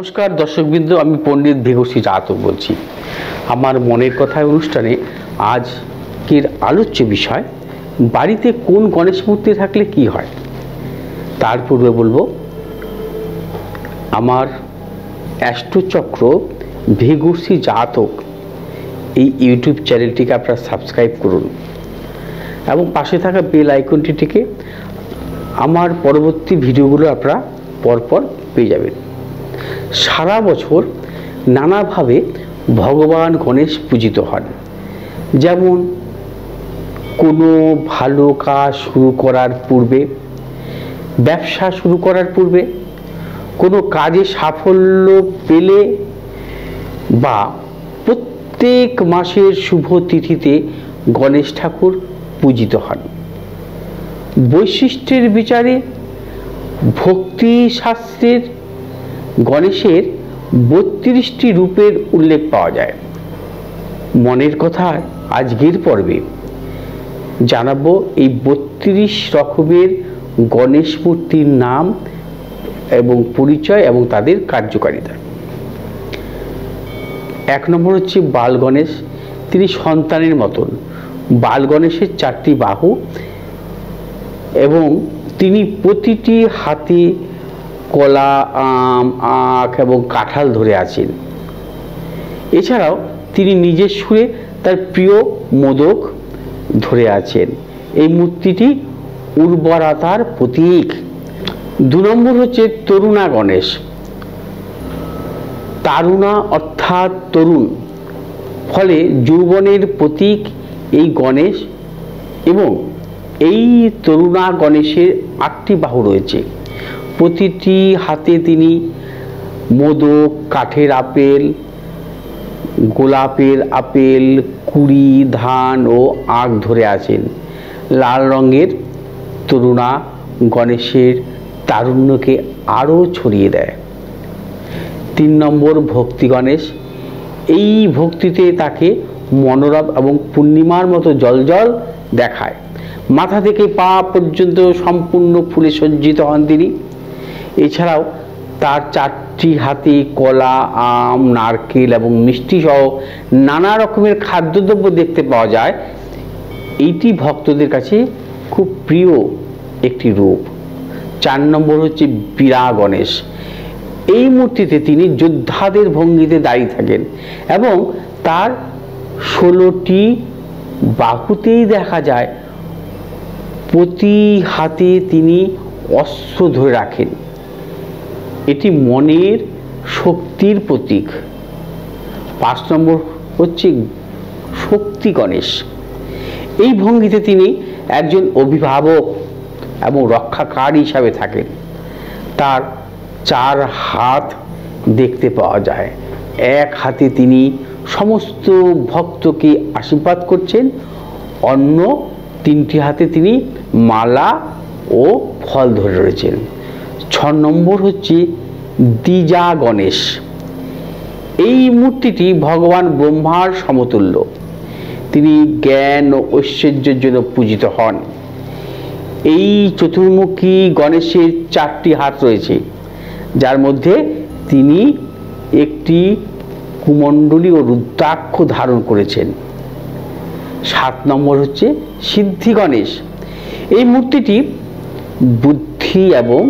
নমস্কার দর্শকবৃন্দ, আমি পণ্ডিত ভৃগুশ্রী জাতক বলছি। আমার মনের কথায় অনুষ্ঠানে আজকের আলোচ্য বিষয় বাড়িতে কোন গণেশ মূর্তি থাকলে কি হয়। তার পূর্বে বলবো আমার অ্যাস্ট্রোচক্র ভৃগুশ্রী জাতক এই ইউটিউব চ্যানেলটিকে আপনারা সাবস্ক্রাইব করুন এবং পাশে থাকা বেল আইকনটি টিকে আমার পরবর্তী ভিডিওগুলো আপনারা পরপর পেয়ে যাবেন। সারা বছর নানাভাবে ভগবান গণেশ পূজিত হন। যেমন কোনো ভালো কাজ শুরু করার পূর্বে, ব্যবসা শুরু করার পূর্বে, কোনো কাজে সাফল্য পেলে বা প্রত্যেক মাসের শুভ তিথিতে গণেশ ঠাকুর পূজিত হন। বৈশিষ্ট্যের বিচারে ভক্তি শাস্ত্রের গণেশের 32টি রূপের উল্লেখ পাওয়া যায়। মনের কথা আজকের পর্বে জানাবো এই 32 রকমের গণেশ মূর্তির নাম এবং পরিচয় এবং তাদের কার্যকারিতা। 1 নম্বর হচ্ছে বাল গণেশ। তিনি সন্তানের মতন। বাল গণেশের 4টি বাহু এবং তিনি প্রতিটি হাতে কলা, আম, আখ এবং কাঁঠাল ধরে আছেন। এছাড়াও তিনি নিজের সুরে তার প্রিয় মোদক ধরে আছেন। এই মূর্তিটি উর্বরতার প্রতীক। 2 নম্বর হচ্ছে তরুণা গণেশ। তারুণা অর্থাৎ তরুণ, ফলে যৌবনের প্রতীক এই গণেশ। এবং এই তরুণা গণেশের 8টি বাহু রয়েছে। প্রতিটি হাতে তিনি মোদক, কাঠের আপেল, গোলাপের আপেল, কুড়ি, ধান ও আখ ধরে আছেন। লাল রঙের তরুণা গণেশের তারুণ্যকে আরও ছড়িয়ে দেয়। 3 নম্বর ভক্তি গণেশ। এই ভক্তিতে তাকে মনোরম এবং পূর্ণিমার মতো জ্বলজ্বল দেখায়। মাথা থেকে পা পর্যন্ত সম্পূর্ণ ফুলে সজ্জিত হন তিনি। এছাড়াও তার 4টি হাতে কলা, আম, নারকেল এবং মিষ্টি সহ নানা রকমের খাদ্যদ্রব্য দেখতে পাওয়া যায়। এইটি ভক্তদের কাছে খুব প্রিয় একটি রূপ। 4 নম্বর হচ্ছে বীরা গণেশ। এই মূর্তিতে তিনি যোদ্ধাদের ভঙ্গিতে দাঁড়িয়ে থাকেন এবং তার 16টি বাহুতেই দেখা যায় প্রতি হাতে তিনি অস্ত্র ধরে রাখেন। এটি মনের শক্তির প্রতীক। 5 নম্বর হচ্ছে শক্তি গণেশ। এই ভঙ্গিতে তিনি একজন অভিভাবক এবং রক্ষাকার হিসাবে থাকেন। তার 4 হাত দেখতে পাওয়া যায়। এক হাতে তিনি সমস্ত ভক্তকে আশীর্বাদ করছেন, অন্য 3টি হাতে তিনি মালা ও ফল ধরে রয়েছেন। 6 নম্বর হচ্ছে দ্বিজা গণেশ। এই মূর্তিটি ভগবান ব্রহ্মার সমতুল্য। তিনি জ্ঞান ও ঐশ্বর্যের জন্য পূজিত হন। এই চতুর্মুখী গণেশের 4টি হাত রয়েছে, যার মধ্যে তিনি একটি কুমণ্ডলী ও রুদ্রাক্ষ ধারণ করেছেন। 7 নম্বর হচ্ছে সিদ্ধি গণেশ। এই মূর্তিটি বুদ্ধি এবং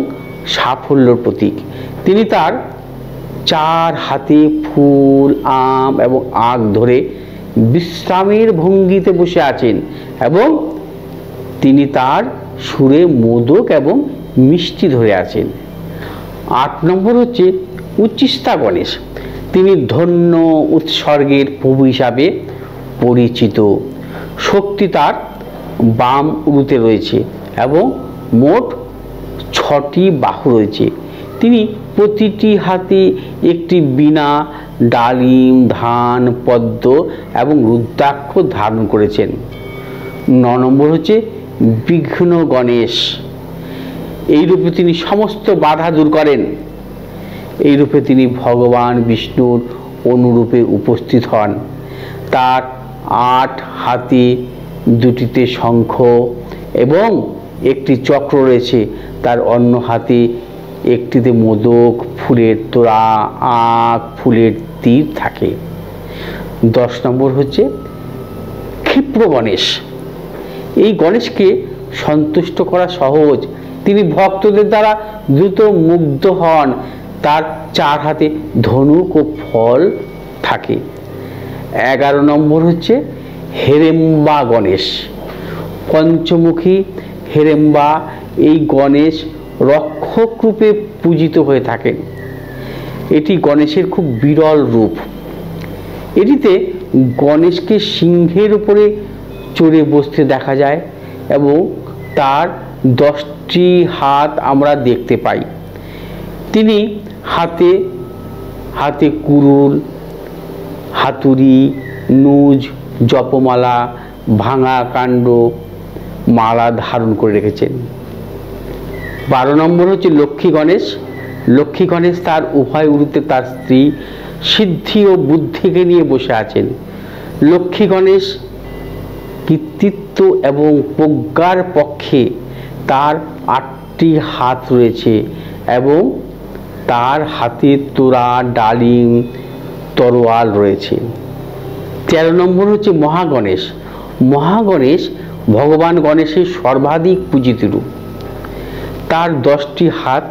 সাফল্যর প্রতীক। তিনি তার 4 হাতে ফুল, আম এবং আখ ধরে বিশ্রামের ভঙ্গিতে বসে আছেন এবং তিনি তার সুরে মোদক এবং মিষ্টি ধরে আছেন। 8 নম্বর হচ্ছে উচ্চিষ্টা গণেশ। তিনি ধন্য উৎসর্গের প্রভু হিসাবে পরিচিত। শক্তি তার বাম উরুতে রয়েছে এবং মোট 6টি বাহু রয়েছে। তিনি প্রতিটি হাতে একটি বীণা, ডালিম, ধান, পদ্ম এবং রুদ্রাক্ষ ধারণ করেছেন। 9 নম্বর হচ্ছে বিঘ্ন গণেশ। এই রূপে তিনি সমস্ত বাধা দূর করেন। এই রূপে তিনি ভগবান বিষ্ণুর অনুরূপে উপস্থিত হন। তার 8 হাতে 2টিতে শঙ্খ এবং একটি চক্র রয়েছে। তার অন্য হাতে একটিতে মোদক, ফুলের তোড়া, আঁখ, ফুলের তীর থাকে। 10 নম্বর হচ্ছে ক্ষিপ্র গণেশ। এই গণেশকে সন্তুষ্ট করা সহজ, তিনি ভক্তদের দ্বারা দ্রুত মুগ্ধ হন। তার 4 হাতে ধনুক ও ফল থাকে। 11 নম্বর হচ্ছে হেরেম্বা গণেশ। পঞ্চমুখী হেরেম্বা এই গণেশ রক্ষক রূপে পূজিত হয়ে থাকেন। এটি গণেশের খুব বিরল রূপ। এটিতে গণেশকে সিংহের উপরে চড়ে বসতে দেখা যায় এবং তার 10টি হাত আমরা দেখতে পাই। তিনি হাতে হাতে কুড়ুল, হাতুড়ি, নুজ, জপমালা, ভাঙা কাণ্ড, মালা ধারণ করে রেখেছেন। 12 নম্বর হচ্ছে লক্ষ্মী গণেশ। লক্ষ্মী গণেশ তার উভয় উরুতে তার স্ত্রী সিদ্ধি ও বুদ্ধিকে নিয়ে বসে আছেন। লক্ষ্মী গণেশ কৃতিত্ব এবং প্রজ্ঞার পক্ষে তার 8টি হাত রয়েছে এবং তার হাতে তোড়া, ডালিম, তরোয়াল রয়েছে। 13 নম্বর হচ্ছে মহাগণেশ। মহাগণেশ ভগবান গণেশের সর্বাধিক পূজিত রূপ। তার 10টি হাত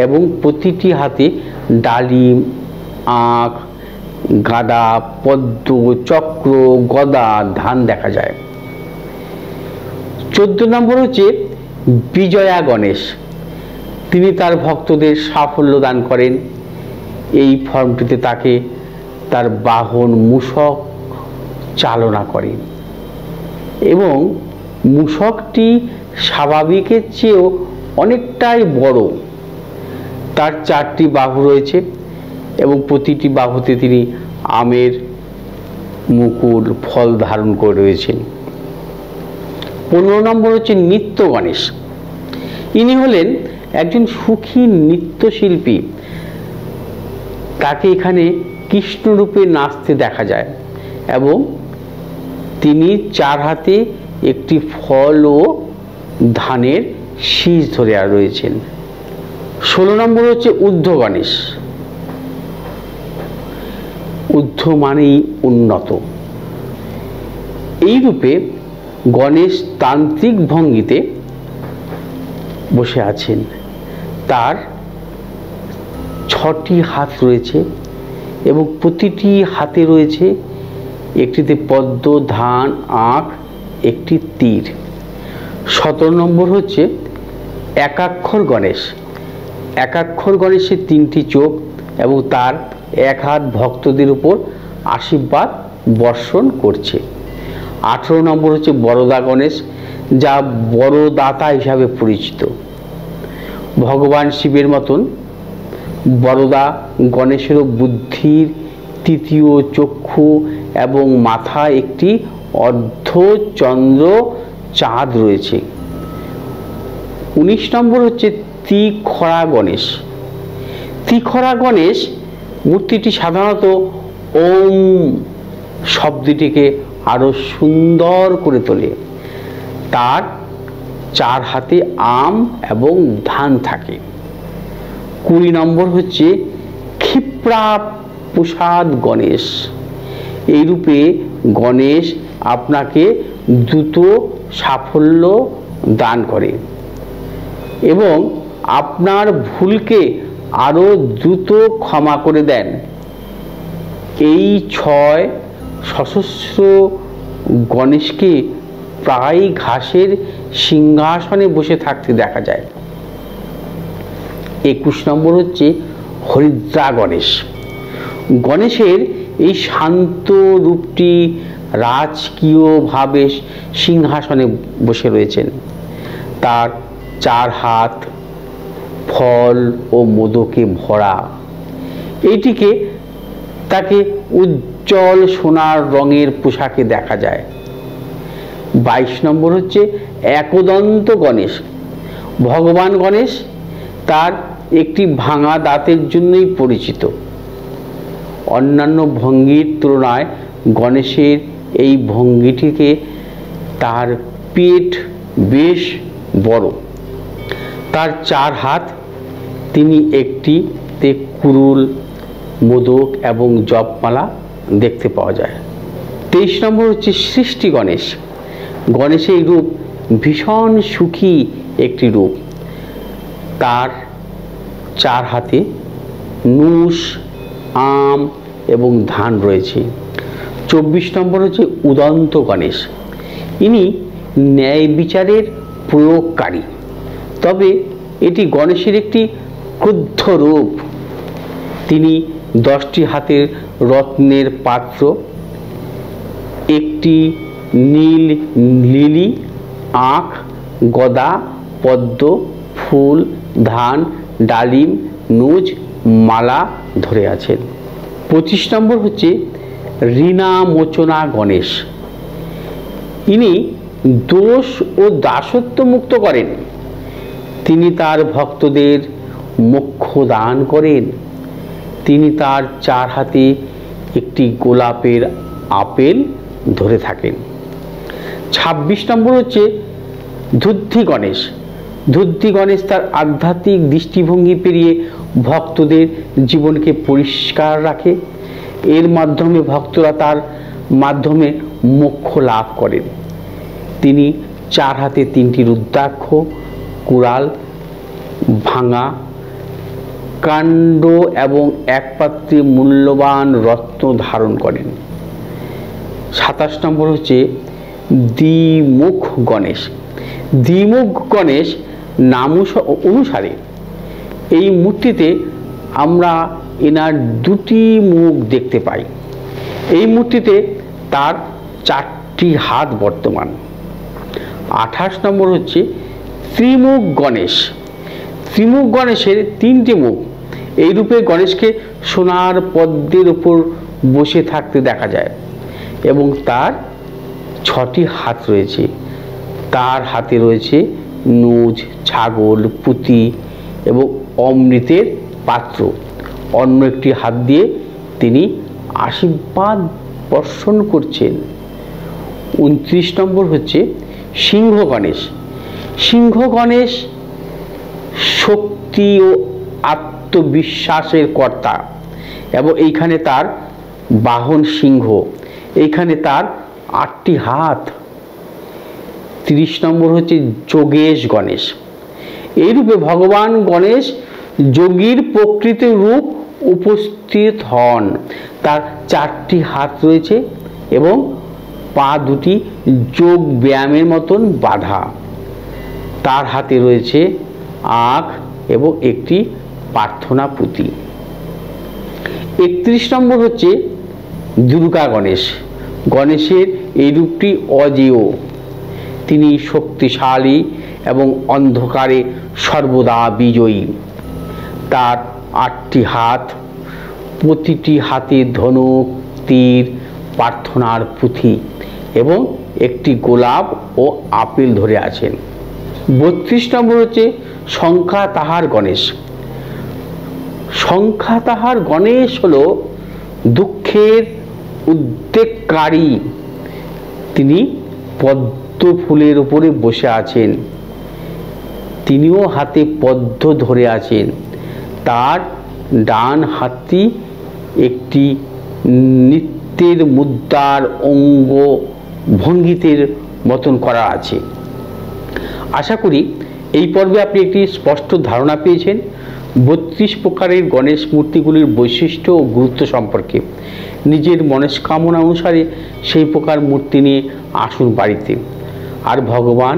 এবং প্রতিটি হাতে ডালিম, আঁখ, গাদা, পদ্ম, চক্র, গদা, ধান দেখা যায়। 14 নম্বর হচ্ছে বিজয়া গণেশ। তিনি তার ভক্তদের সাফল্য দান করেন। এই ফর্মটিতে তাকে তার বাহন মূষক চালনা করে এবং মূষকটি স্বাভাবিকের চেয়েও অনেকটাই বড়। তার 4টি বাহু রয়েছে এবং প্রতিটি বাহুতে তিনি আমের মুকুল ফল ধারণ করে রয়েছেন। 15 নম্বর হচ্ছে নৃত্য গণেশ। ইনি হলেন একজন সুখী নৃত্যশিল্পী। তাকে এখানে কৃষ্ণরূপে নাচতে দেখা যায় এবং তিনি 4 হাতে একটি ফল ও ধানের শীষ ধরে রয়েছেন। 16 নম্বর হচ্ছে ঊর্ধ্ব গণেশ। ঊর্ধ্ব মানেই উন্নত। এই রূপে গণেশ তান্ত্রিক ভঙ্গিতে বসে আছেন। তার 6টি হাত রয়েছে এবং প্রতিটি হাতে রয়েছে একটিতে পদ্ম, ধান, আঁখ, একটি তীর। 17 নম্বর হচ্ছে একাক্ষর গণেশ। একাক্ষর গণেশের 3টি চোখ এবং তার 1 হাত ভক্তদের উপর আশীর্বাদ বর্ষণ করছে। 18 নম্বর হচ্ছে বরদা গণেশ, যা বড়দাতা হিসাবে পরিচিত। ভগবান শিবের মতন বরদা গণেশেরও বুদ্ধির 3য় চক্ষু এবং মাথায় একটি অর্ধচন্দ্র চাঁদ রয়েছে। 19 নম্বর হচ্ছে ত্রিখরা গণেশ। ত্রিখরা গণেশ মূর্তিটি সাধারণত ওম শব্দটিকে আরো সুন্দর করে তোলে। তার 4 হাতে আম এবং ধান থাকে। 20 নম্বর হচ্ছে ক্ষিপ্রা প্রসাদ গণেশ। এই রূপে গণেশ আপনাকে দ্রুত সাফল্য দান করে এবং আপনার ভুলকে আরো দ্রুত ক্ষমা করে দেন। এই 6 সহস্র গণেশকে প্রায় ঘাসের সিংহাসনে বসে থাকতে দেখা যায়। 21 নম্বর হচ্ছে হরিদ্রা গণেশ। গণেশের এই শান্ত রূপটি রাজকীয়ভাবে সিংহাসনে বসে রয়েছেন। তার 4 হাত ফল ও মোদকে ভরা। এইটিকে তাকে উজ্জ্বল সোনার রঙের পোশাকে দেখা যায়। 22 নম্বর হচ্ছে একদন্ত গণেশ। ভগবান গণেশ তার একটি ভাঙা দাঁতের জন্যই পরিচিত। অন্যান্য ভঙ্গির তুলনায় গণেশের এই ভঙ্গিটিকে তার পেট বেশ বড়। তার 4 হাত তিনি একটিতে কুরুল, মোদক এবং জপমালা দেখতে পাওয়া যায়। 23 নম্বর হচ্ছে সৃষ্টি গণেশ। গণেশের রূপ ভীষণ সুখী একটি রূপ। তার 4 হাতে নুশ, আম এবং ধান রয়েছে। 24 নম্বর হচ্ছে উদন্ত গণেশ। ইনি ন্যায় বিচারের প্রয়োগকারী, তবে এটি গণেশের একটি ক্রুদ্ধ রূপ। তিনি 10টি হাতের রত্নের পাত্র, একটি নীল লিলি, আখ, গদা, পদ্ম, ফুল, ধান, ডালিম, নুজ, মালা ধরে আছেন। 25 নম্বর হচ্ছে ঋণামোচনা গণেশ। ইনি দোষ ও দাসত্ব মুক্ত করেন। তিনি তার ভক্তদের মোক্ষ দান করেন। তিনি তার 4 হাতে একটি গোলাপের আপেল ধরে থাকেন। 26 নম্বর হচ্ছে ধুদ্ধি গণেশ। ধুদ্ধি গণেশ তার আধ্যাত্মিক দৃষ্টিভঙ্গি পেরিয়ে ভক্তদের জীবনকে পরিষ্কার রাখে। এর মাধ্যমে ভক্তরা তার মাধ্যমে মোক্ষ লাভ করেন। তিনি 4 হাতে 3টি রুদ্রাক্ষ, কুড়াল, ভাঙা কাণ্ড এবং এক পাত্রে মূল্যবান রত্ন ধারণ করেন। 27 নম্বর হচ্ছে দ্বিমুখ গণেশ। দ্বিমুখ গণেশ নাম অনুসারে এই মূর্তিতে আমরা এনার 2টি মুখ দেখতে পাই। এই মূর্তিতে তার 4টি হাত বর্তমান। 28 নম্বর হচ্ছে ত্রিমুখ গণেশ। ত্রিমুখ গণেশের 3টি মুখ। এই রূপে গণেশকে সোনার পদ্মের উপর বসে থাকতে দেখা যায় এবং তার 6টি হাত রয়েছে। তার হাতে রয়েছে নুজ, ছাগল, পুঁতি এবং অমৃতের পাত্র। অন্য একটি হাত দিয়ে তিনি আশীর্বাদ বর্ষণ করছেন। 29 নম্বর হচ্ছে সিংহ গণেশ। সিংহ গণেশ শক্তি ও আত্মবিশ্বাসের কর্তা এবং এইখানে তার বাহন সিংহ। এইখানে তার 8টি হাত। 30 নম্বর হচ্ছে যোগেশ গণেশ। এই রূপে ভগবান গণেশ যোগীর প্রকৃত রূপ উপস্থিত হন। তার 4টি হাত রয়েছে এবং পা 2টি যোগ ব্যায়ামের মতন বাঁধা। তার হাতে রয়েছে আখ এবং একটি প্রার্থনা পুঁতি। 31 নম্বর হচ্ছে দুর্গা গণেশ। গণেশের এই রূপটি অজেয়। তিনি শক্তিশালী এবং অন্ধকারে সর্বদা বিজয়ী। তার 8টি হাত, প্রতিটি হাতে ধনুক, তীর, প্রার্থনার পুঁথি এবং একটি গোলাপ ও আপেল ধরে আছেন। 32 নম্বর হচ্ছে সংখ্যাতাহার গণেশ। সংখ্যাতাহার গণেশ হলো দুঃখের উদ্বেগকারী। তিনি পদ্ম ফুলের উপরে বসে আছেন। তিনিও হাতে পদ্ম ধরে আছেন। তার ডান হাতটি একটি নৃত্যের মুদ্রার অঙ্গ ভঙ্গিতে মতন করা আছে। আশা করি এই পর্বে আপনি একটি স্পষ্ট ধারণা পেয়েছেন 32 প্রকারের গণেশ মূর্তিগুলির বৈশিষ্ট্য ও গুরুত্ব সম্পর্কে। নিজের মনস্কামনা অনুসারে সেই প্রকার মূর্তি নিয়ে আসুন বাড়িতে, আর ভগবান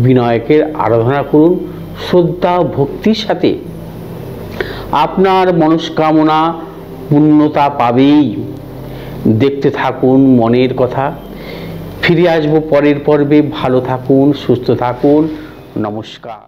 বিনায়কের আরাধনা করুন শ্রদ্ধা ও ভক্তির সাথে। আপনার মনস্কামনা পূর্ণতা পাবেই। দেখতে থাকুন মনের কথা। ফিরে আসবো পরের পর্বে। ভালো থাকুন, সুস্থ থাকুন। নমস্কার।